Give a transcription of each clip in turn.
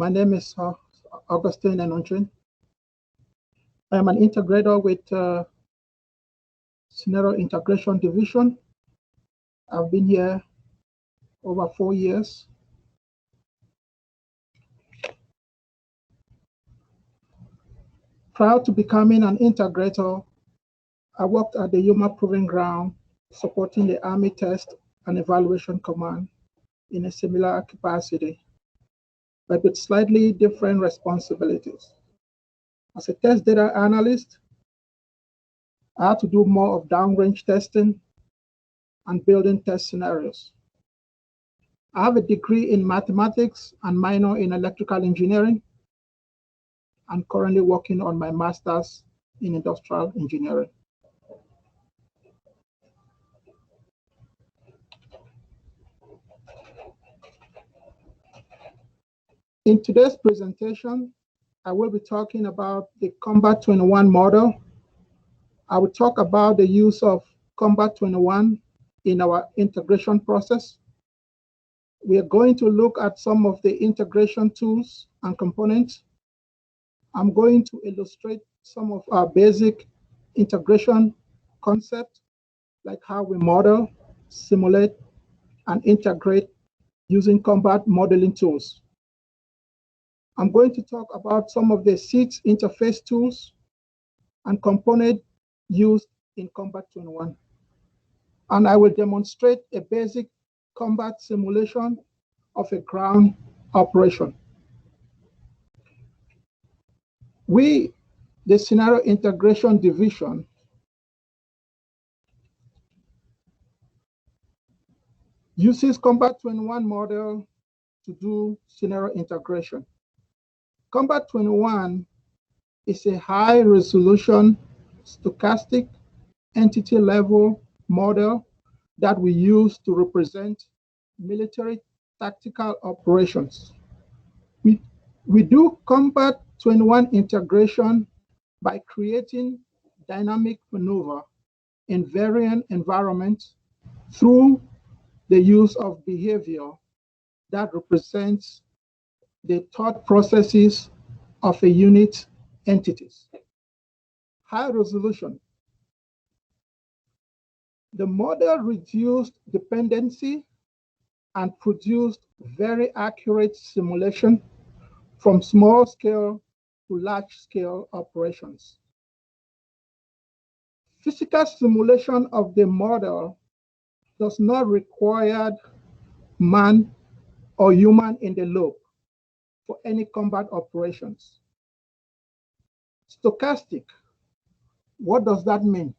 My name is Augustine Enonchen. I am an integrator with Scenario Integration Division. I've been here over 4 years. Prior to becoming an integrator, I worked at the Yuma Proving Ground, supporting the Army Test and Evaluation Command in a similar capacity, but with slightly different responsibilities. As a test data analyst, I had to do more of downrange testing and building test scenarios. I have a degree in mathematics and minor in electrical engineering. I'm currently working on my master's in industrial engineering. In today's presentation, I will be talking about the COMBAT21 model. I will talk about the use of COMBAT21 in our integration process. We are going to look at some of the integration tools and components. I'm going to illustrate some of our basic integration concepts, like how we model, simulate, and integrate using COMBAT modeling tools. I'm going to talk about some of the 6 interface tools and components used in COMBAT21. And I will demonstrate a basic combat simulation of a ground operation. We, the Scenario Integration Division, uses COMBAT21 model to do scenario integration. COMBAT21 is a high-resolution stochastic entity-level model that we use to represent military tactical operations. We do COMBAT21 integration by creating dynamic maneuver in varying environments through the use of behavior that represents the thought processes of a unit entities. High resolution. The model reduced dependency and produced very accurate simulation from small scale to large scale operations. Physical simulation of the model does not require man or human in the loop for any combat operations. Stochastic, what does that mean?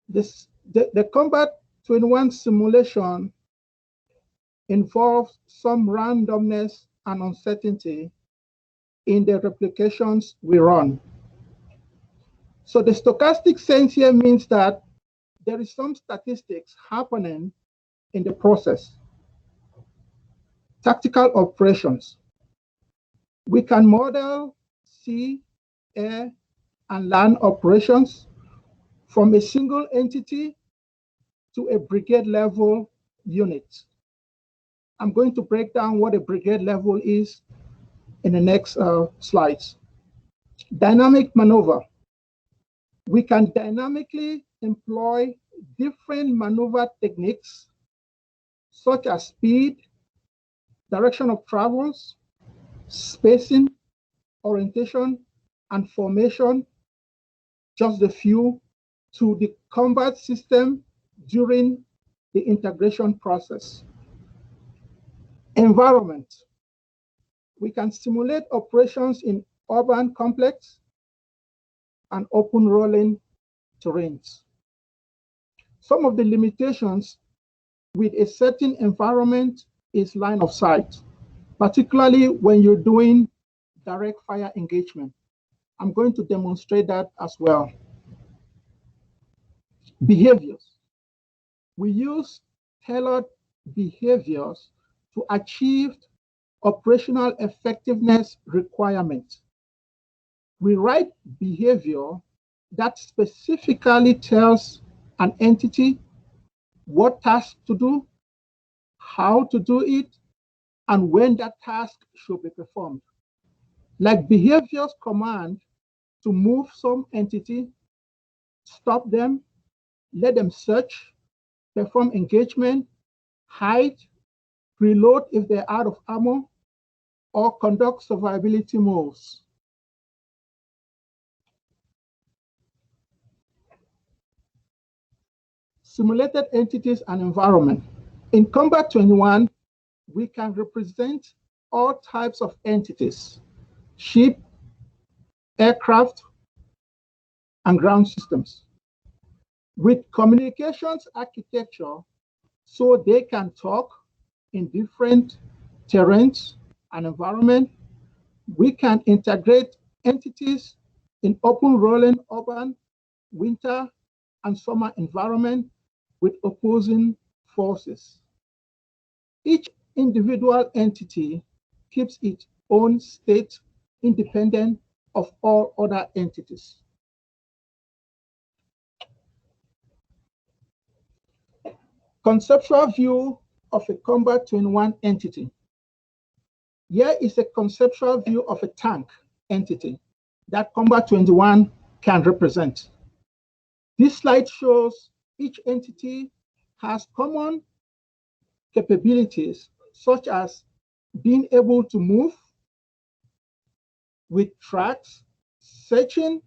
The COMBAT21 simulation involves some randomness and uncertainty in the replications we run. So the stochastic sense here means that there is some statistics happening in the process. Tactical operations. We can model sea, air, and land operations from a single entity to a brigade level unit. I'm going to break down what a brigade level is in the next slides. Dynamic maneuver. We can dynamically employ different maneuver techniques such as speed, direction of travels, spacing, orientation, and formation, just a few, to the combat system during the integration process. Environment. We can simulate operations in urban complex and open rolling terrains. Some of the limitations with a certain environment is line of sight, particularly when you're doing direct fire engagement. I'm going to demonstrate that as well. Behaviors. We use tailored behaviors to achieve operational effectiveness requirements. We write behavior that specifically tells an entity what task to do, how to do it, and when that task should be performed. Like behaviors command to move some entity, stop them, let them search, perform engagement, hide, reload if they're out of ammo, or conduct survivability moves. Simulated entities and environment. In Combat 21, we can represent all types of entities: ship, aircraft, and ground systems, with communications architecture so they can talk in different terrains and environment. We can integrate entities in open rolling urban, winter, and summer environment with opposing forces. Each individual entity keeps its own state independent of all other entities. Conceptual view of a Combat 21 entity. Here is a conceptual view of a tank entity that Combat 21 can represent. This slide shows each entity has common capabilities, such as being able to move with tracks, searching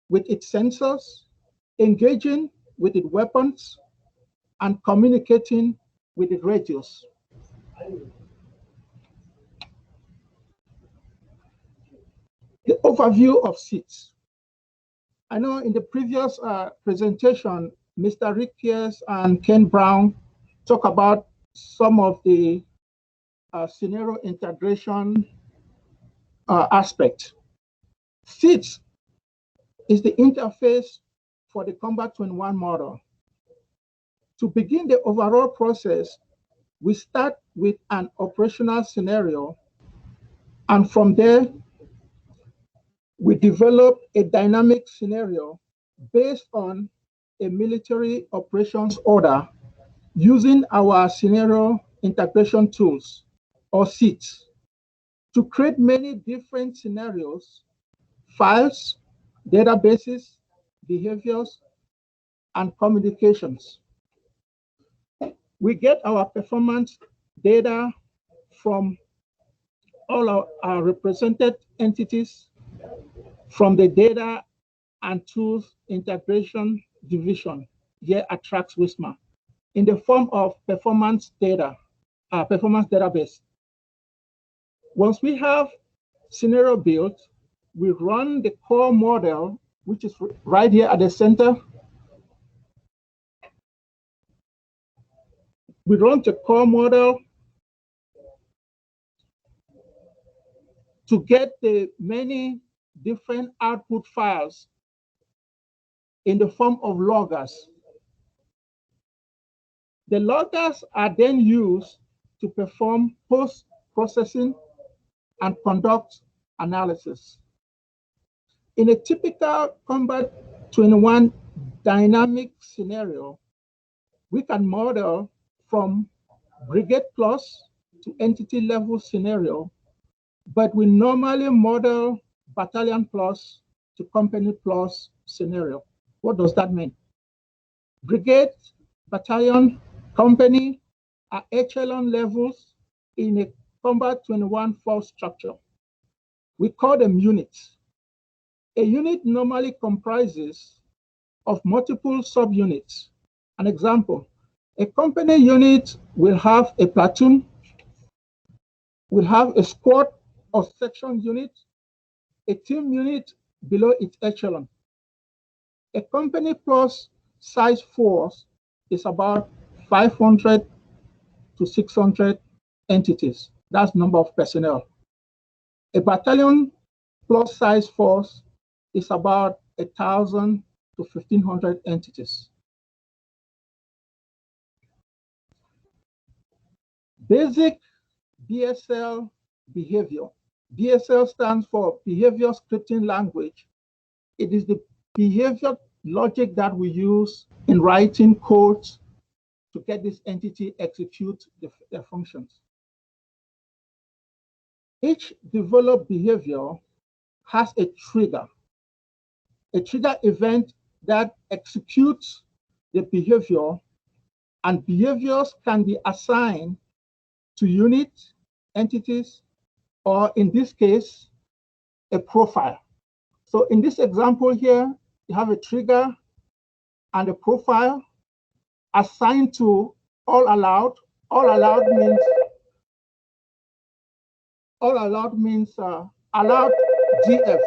with its sensors, engaging with its weapons, and communicating with its radios. The overview of seats. I know in the previous presentation, Mr. Rick Pierce and Ken Brown talk about some of the scenario integration aspect. Seats is the interface for the Combat 21 model. To begin the overall process, we start with an operational scenario, and from there, we develop a dynamic scenario based on a military operations order using our scenario integration tools, or SITs, to create many different scenarios, files, databases, behaviors, and communications. We get our performance data from all our represented entities from the Data and Tools Integration Division here at TRAC-WSMR in the form of performance data, performance database. Once we have scenario built, we run the core model, which is right here at the center. We run the core model to get the many different output files in the form of loggers. The loggers are then used to perform post-processing and conduct analysis. In a typical Combat 21 dynamic scenario, we can model from brigade plus to entity level scenario, but we normally model battalion plus to company plus scenario. What does that mean? Brigade, battalion, company are echelon levels in a Combat 21 force structure. We call them units. A unit normally comprises of multiple subunits. An example, a company unit will have a platoon, will have a squad or section unit, a team unit below its echelon. A company plus size force is about 500 to 600 entities. That's number of personnel. A battalion plus size force is about 1,000 to 1,500 entities. Basic BSL behavior. BSL stands for Behavior Scripting Language. It is the behavior logic that we use in writing codes to get this entity execute their functions. Each developed behavior has a trigger event that executes the behavior, and behaviors can be assigned to units, entities, or in this case, a profile. So in this example here, you have a trigger and a profile assigned to all allowed. All allowed means allowed DF.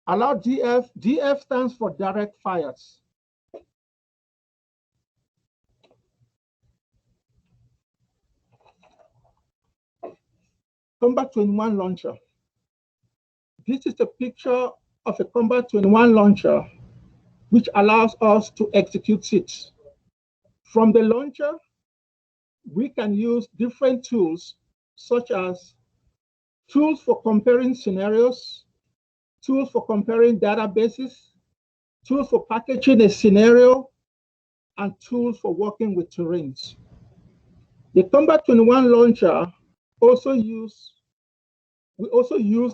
Allowed DF. DF stands for direct fires. Combat 21 launcher. This is a picture of a Combat 21 launcher, which allows us to execute SITs. From the launcher, we can use different tools, such as tools for comparing scenarios, tools for comparing databases, tools for packaging a scenario, and tools for working with terrains. The Combat 21 launcher we also use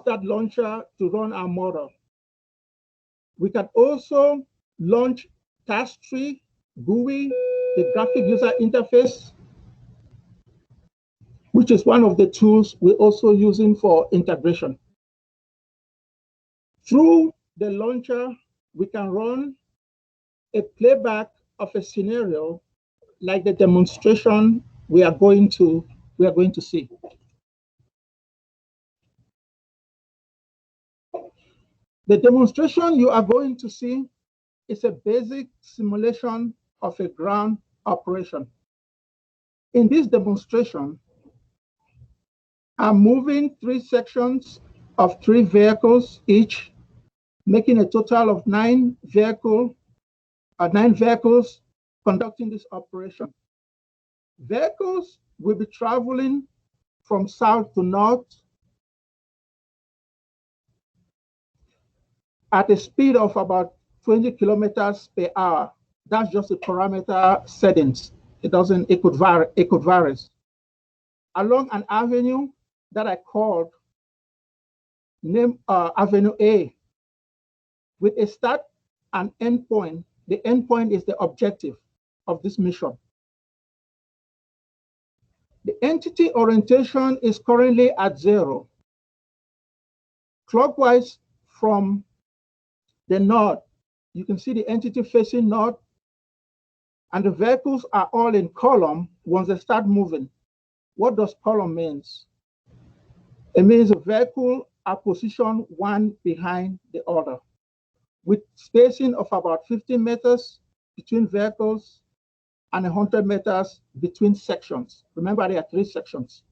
that launcher to run our model. We can also launch task tree, GUI, the graphic user interface, which is one of the tools we're also using for integration. Through the launcher, we can run a playback of a scenario like the demonstration we are going to see. The demonstration you are going to see is a basic simulation of a ground operation. In this demonstration, I'm moving 3 sections of 3 vehicles each, making a total of 9 vehicles conducting this operation. Vehicles will be traveling from south to north at a speed of about 20 kilometers per hour. That's just the parameter settings. It could vary. Along an avenue that I called named Avenue A, with a start and end point. The end point is the objective of this mission. The entity orientation is currently at 0. Clockwise from the north, you can see the entity facing north, and the vehicles are all in column once they start moving. What does column means? It means the vehicle are positioned one behind the other, with spacing of about 50 meters between vehicles and 100 meters between sections. Remember, there are 3 sections.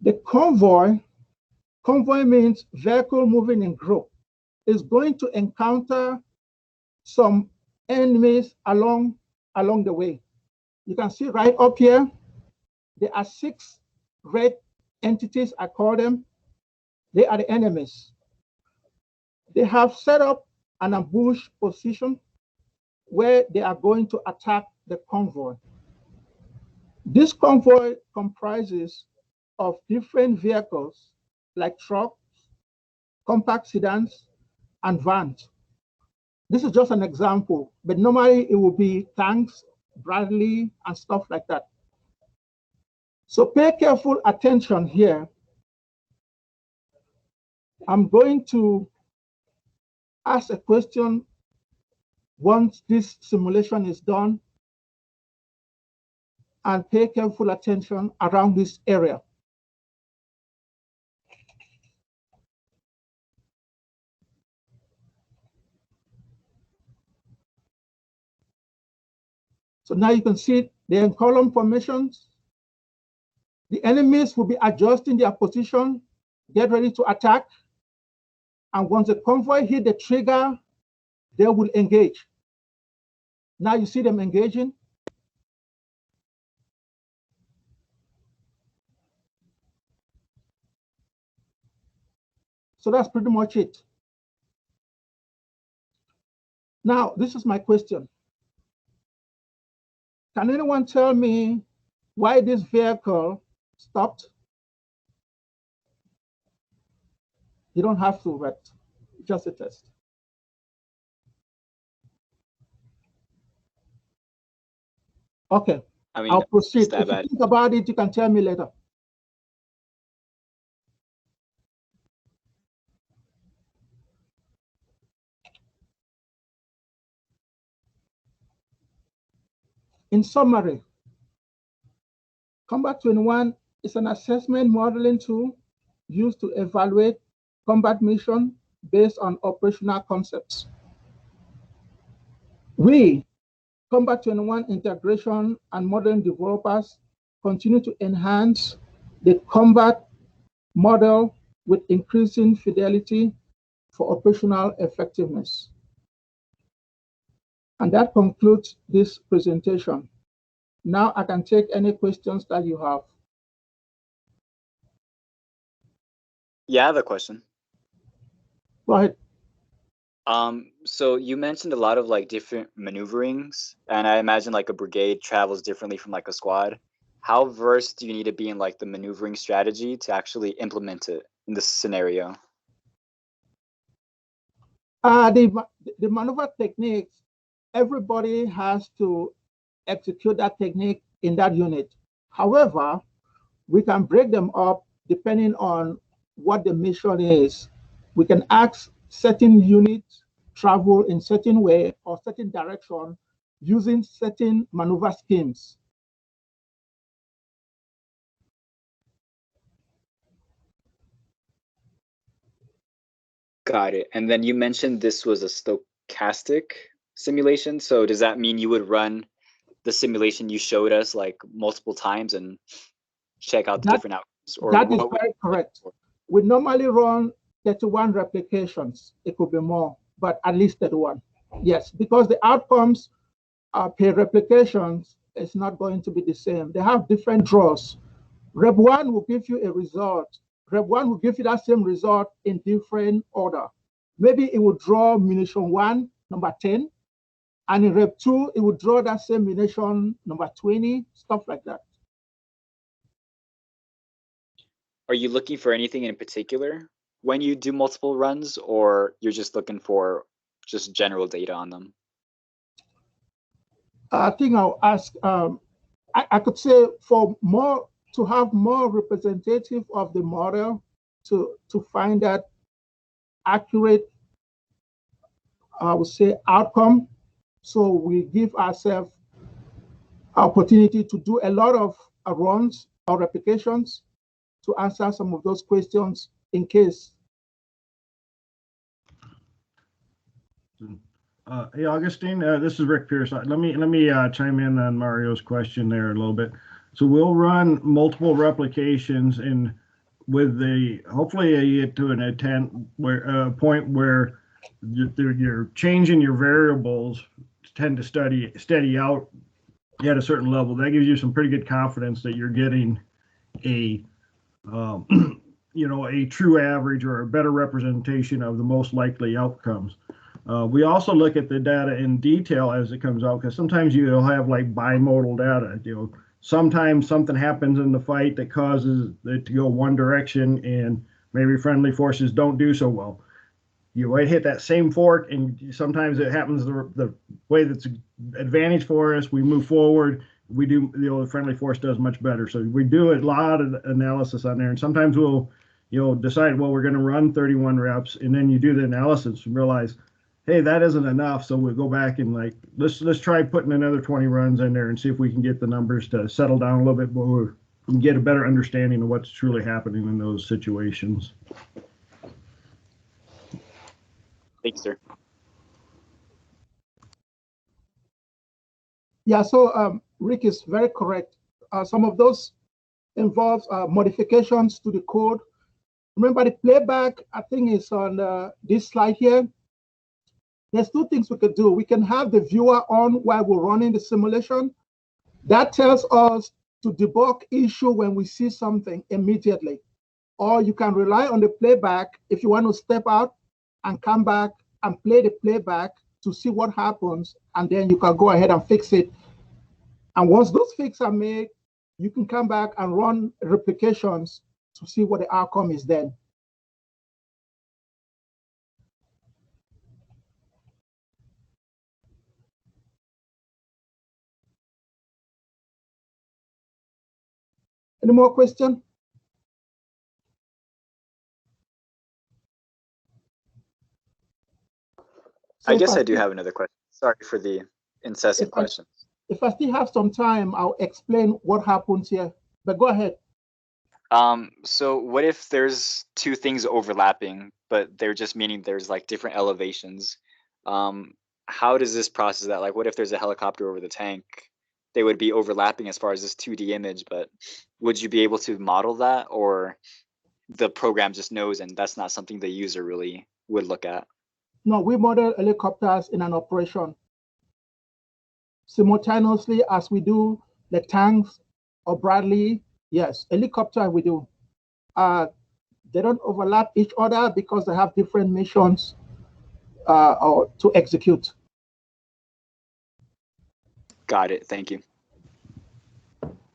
The convoy means vehicle moving in group, is going to encounter some enemies along the way. You can see right up here, there are 6 red entities, I call them. They are the enemies. They have set up an ambush position where they are going to attack the convoy. This convoy comprises of different vehicles like trucks, compact sedans, and vans. This is just an example, but normally it will be tanks, Bradley, and stuff like that. So pay careful attention here. I'm going to ask a question once this simulation is done, and pay careful attention around this area. So now you can see they're in column formations. The enemies will be adjusting their position, get ready to attack. And once the convoy hit the trigger, they will engage. Now you see them engaging. So that's pretty much it. Now, this is my question. Can anyone tell me why this vehicle stopped. You don't have to, but just a test. Okay, I mean, I'll proceed. If you stab think about it, you can tell me later. In summary, Combat 21 is an assessment modeling tool used to evaluate combat mission based on operational concepts. We, Combat 21 integration and modeling developers, continue to enhance the combat model with increasing fidelity for operational effectiveness. And that concludes this presentation. Now I can take any questions that you have. Yeah, I have a question. Go ahead. So you mentioned a lot of like different maneuverings, and I imagine like a brigade travels differently from like a squad. How versed do you need to be in like the maneuvering strategy to actually implement it in this scenario? The maneuver techniques, everybody has to execute that technique in that unit. However, we can break them up depending on what the mission is. We can ask certain units travel in certain way or certain direction using certain maneuver schemes. Got it. And then you mentioned this was a stochastic simulation. So does that mean you would run the simulation you showed us like multiple times and check out the different outcomes? Or that is very correct. We normally run 31 replications. It could be more, but at least 31. Yes, because the outcomes per replications is not going to be the same. They have different draws. Rep 1 will give you a result. Rep 1 will give you that same result in different order. Maybe it will draw munition 1, number 10, and in Rep 2, it will draw that same munition number 20, stuff like that. Are you looking for anything in particular when you do multiple runs, or you're just looking for just general data on them? I think I'll ask, I could say to have more representative of the model to find that accurate, I would say, outcome. So we give ourselves opportunity to do a lot of runs or replications to answer some of those questions in case. Hey, Augustine, this is Rick Pierce. Let me chime in on Mario's question there a little bit. So we'll run multiple replications, and with hopefully you get to a point where you're changing your variables tend to steady out at a certain level. That gives you some pretty good confidence that you're getting a a true average or a better representation of the most likely outcomes. We also look at the data in detail as it comes out, because sometimes you'll have like bimodal data. Sometimes something happens in the fight that causes it to go one direction, and maybe friendly forces don't do so well. You might hit that same fork, and sometimes it happens the way that's an advantage for us. We move forward. We do, the friendly force does much better. So we do a lot of analysis on there, and sometimes we'll decide, well, we're going to run 31 reps, and then you do the analysis and realize, hey, that isn't enough. So we'll go back and let's try putting another 20 runs in there and see if we can get the numbers to settle down a little bit more and get a better understanding of what's truly happening in those situations. Thanks, sir. Yeah, so Rick is very correct. Some of those involves modifications to the code. Remember, the playback, I think, is on this slide here. There's two things we could do. We can have the viewer on while we're running the simulation. That tells us to debug issue when we see something immediately. Or you can rely on the playback if you want to step out and come back and play the playback to see what happens, and then you can go ahead and fix it. And once those fixes are made, you can come back and run replications to see what the outcome is then. Any more questions? I guess I do have another question. Sorry for the incessant questions. If I still have some time, I'll explain what happens here, but go ahead. So what if there's two things overlapping, but they're just meaning there's like different elevations? How does this process that? Like, what if there's a helicopter over the tank? They would be overlapping as far as this 2D image, but would you be able to model that, or the program just knows and that's not something the user really would look at? No, we model helicopters in an operation simultaneously as we do the tanks or Bradley. Yes, helicopter we do. They don't overlap each other because they have different missions or to execute. Got it. Thank you.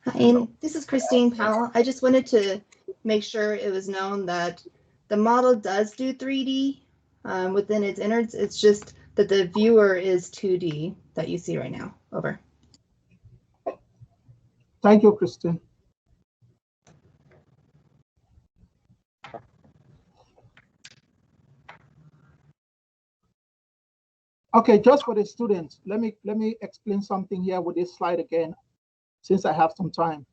Hi, this is Christine Powell. I just wanted to make sure it was known that the model does do 3D within its innards. It's just that the viewer is 2D that you see right now. Over. Thank you, Christine. Okay, just for the students, let me explain something here with this slide again, since I have some time.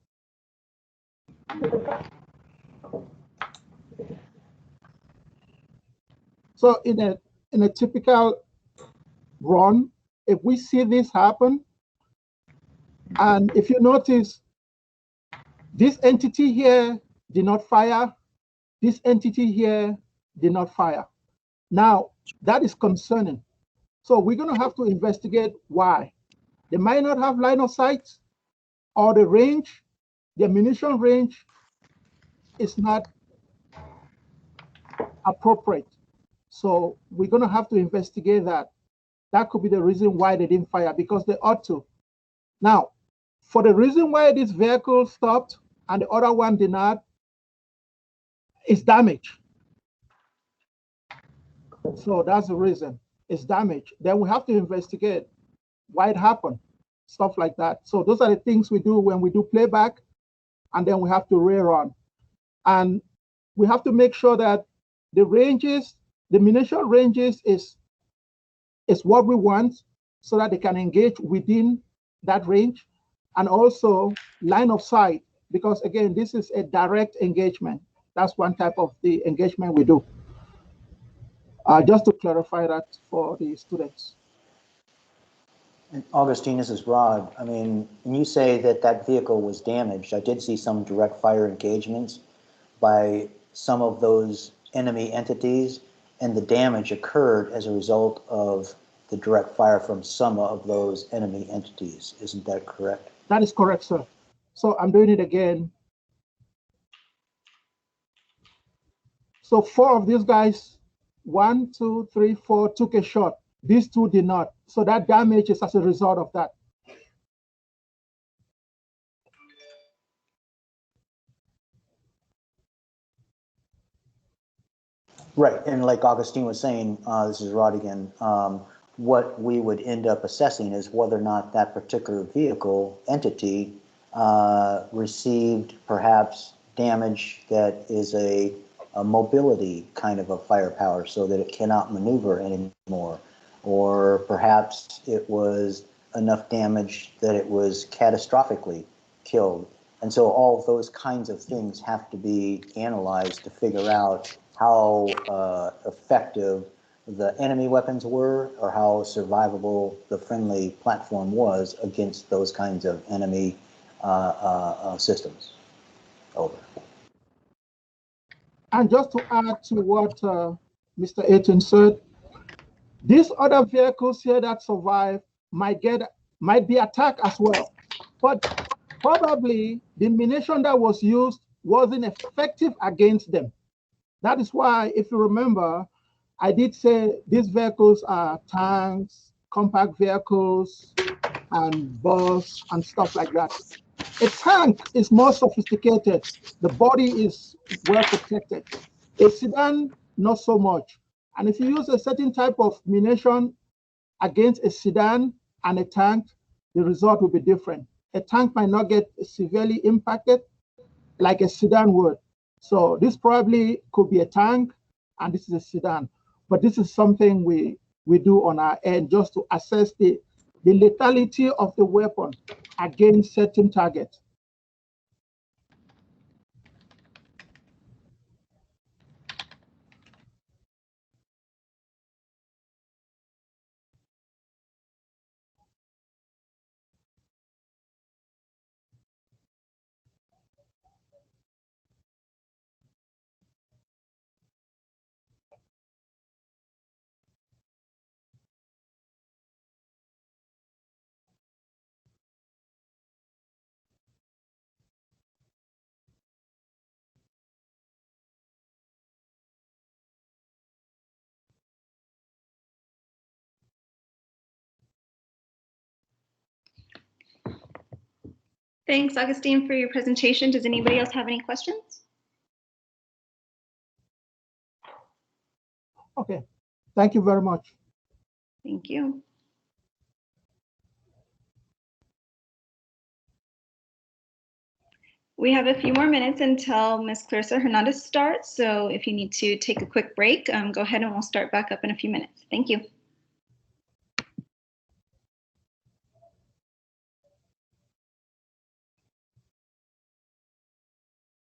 So in a typical run, if we see this happen, and if you notice, this entity here did not fire, this entity here did not fire. Now, that is concerning. So we're going to have to investigate why. They might not have line of sight, or the range, the ammunition range is not appropriate. So we're going to have to investigate that. That could be the reason why they didn't fire, because they ought to. Now, for the reason why this vehicle stopped and the other one did not, it's damage. So that's the reason. It's damage. Then we have to investigate why it happened, stuff like that. So those are the things we do when we do playback, and then we have to rerun. And we have to make sure that the ranges, the ammunition ranges is what we want, so that they can engage within that range, and also line of sight, because again, this is a direct engagement. That's one type of the engagement we do. Just to clarify that for the students. And Augustine, this is Rod. I mean, when you say that that vehicle was damaged, I did see some direct fire engagements by some of those enemy entities, and the damage occurred as a result of the direct fire from some of those enemy entities. Isn't that correct? That is correct, sir. So I'm doing it again. So 4 of these guys, 1, 2, 3, 4, took a shot. These 2 did not. So that damage is as a result of that. Right, and like Augustine was saying, this is Rod again, what we would end up assessing is whether or not that particular vehicle entity received perhaps damage that is a mobility kind of a firepower, so that it cannot maneuver anymore, or perhaps it was enough damage that it was catastrophically killed. And so all of those kinds of things have to be analyzed to figure out how effective the enemy weapons were, or how survivable the friendly platform was against those kinds of enemy systems. Over. And just to add to what Mr. Ayton said, these other vehicles here that survive might be attacked as well. But probably the ammunition that was used wasn't effective against them. That is why, if you remember, I did say these vehicles are tanks, compact vehicles, and bus, and stuff like that. A tank is more sophisticated. The body is well protected. A sedan, not so much. And if you use a certain type of munition against a sedan and a tank, the result will be different. A tank might not get severely impacted like a sedan would. So this probably could be a tank, and this is a sedan. But this is something we do on our end just to assess the lethality of the weapon against certain targets. Thanks, Augustine, for your presentation. Does anybody else have any questions? Okay, thank you very much. Thank you. We have a few more minutes until Ms. Clarissa Hernandez starts. So if you need to take a quick break, go ahead and we'll start back up in a few minutes. Thank you.